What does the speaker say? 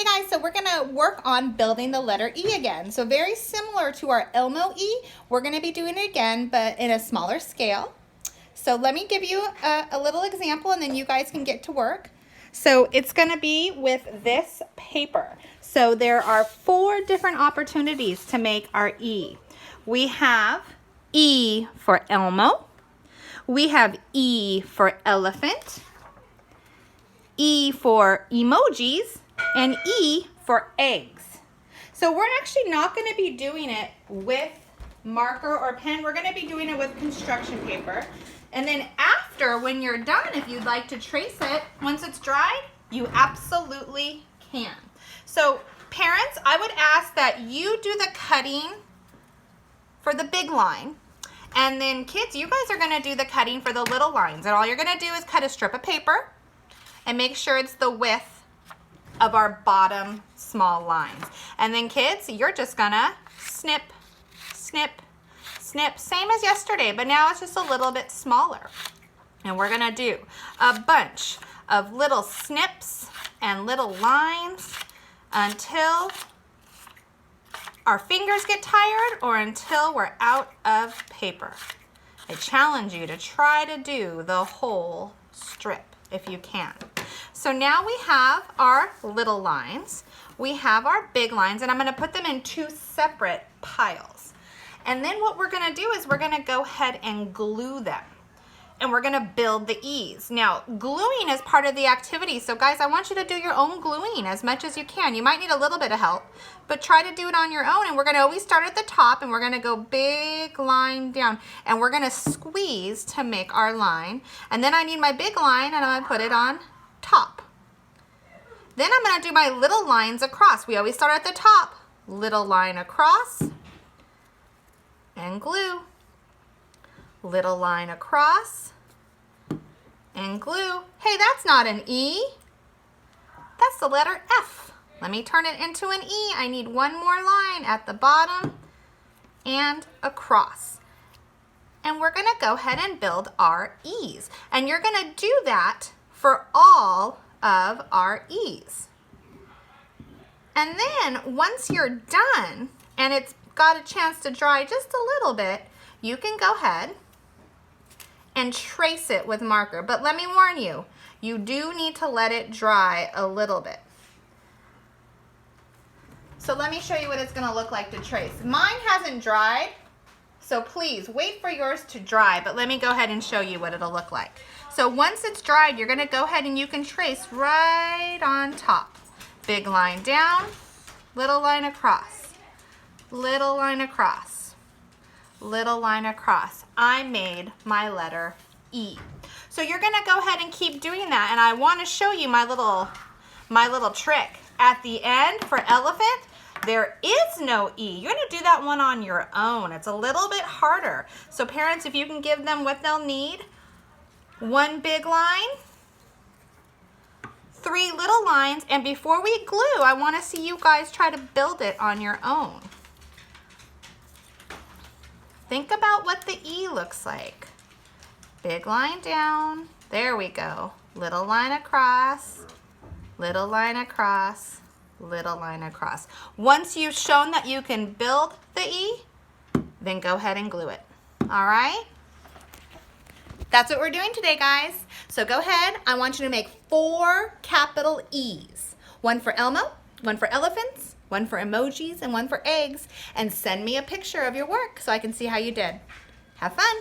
Hey guys, so we're gonna work on building the letter E again. So very similar to our Elmo E, we're gonna be doing it again, but in a smaller scale. So let me give you a little example and then you guys can get to work. So it's gonna be with this paper. So there are 4 different opportunities to make our E. We have E for Elmo. We have E for elephant. E for emojis, and E for eggs. So we're actually not going to be doing it with marker or pen. We're going to be doing it with construction paper. And then after, when you're done, if you'd like to trace it, once it's dried, you absolutely can. So parents, I would ask that you do the cutting for the big line. And then kids, you guys are going to do the cutting for the little lines. And all you're going to do is cut a strip of paper and make sure it's the width of our bottom small lines. And then kids, you're just gonna snip, snip, snip, same as yesterday, but now it's just a little bit smaller. And we're gonna do a bunch of little snips and little lines until our fingers get tired or until we're out of paper. I challenge you to try to do the whole strip if you can. So now we have our little lines, we have our big lines, and I'm going to put them in 2 separate piles. And then what we're going to do is we're going to go ahead and glue them. And we're going to build the E's. Now, gluing is part of the activity, so guys, I want you to do your own gluing as much as you can. You might need a little bit of help, but try to do it on your own. And we're going to always start at the top, and we're going to go big line down. And we're going to squeeze to make our line. And then I need my big line, and I'm going to put it on top. Then I'm going to do my little lines across. We always start at the top. Little line across, and glue. Little line across, and glue. Hey, that's not an E. That's the letter F. Let me turn it into an E. I need one more line at the bottom and across. And we're going to go ahead and build our E's. And you're going to do that for all of our E's. And then once you're done and it's got a chance to dry just a little bit, you can go ahead and trace it with marker. But let me warn you, you do need to let it dry a little bit. So let me show you what it's going to look like to trace. Mine hasn't dried, so please wait for yours to dry, but let me go ahead and show you what it'll look like. So once it's dried, you're going to go ahead and you can trace right on top. Big line down, little line across, little line across, little line across. I made my letter E. So you're going to go ahead and keep doing that, and I want to show you my little trick. At the end for elephant, there is no E. You're going to do that one on your own. It's a little bit harder. So parents, if you can give them what they'll need, 1 big line, 3 little lines, and before we glue, I want to see you guys try to build it on your own. Think about what the E looks like. Big line down, there we go. Little line across, little line across, little line across. Once you've shown that you can build the E, then go ahead and glue it. All right? That's what we're doing today, guys. So go ahead, I want you to make 4 capital E's. 1 for Elmo, 1 for elephants, 1 for emojis, and 1 for eggs. And send me a picture of your work so I can see how you did. Have fun.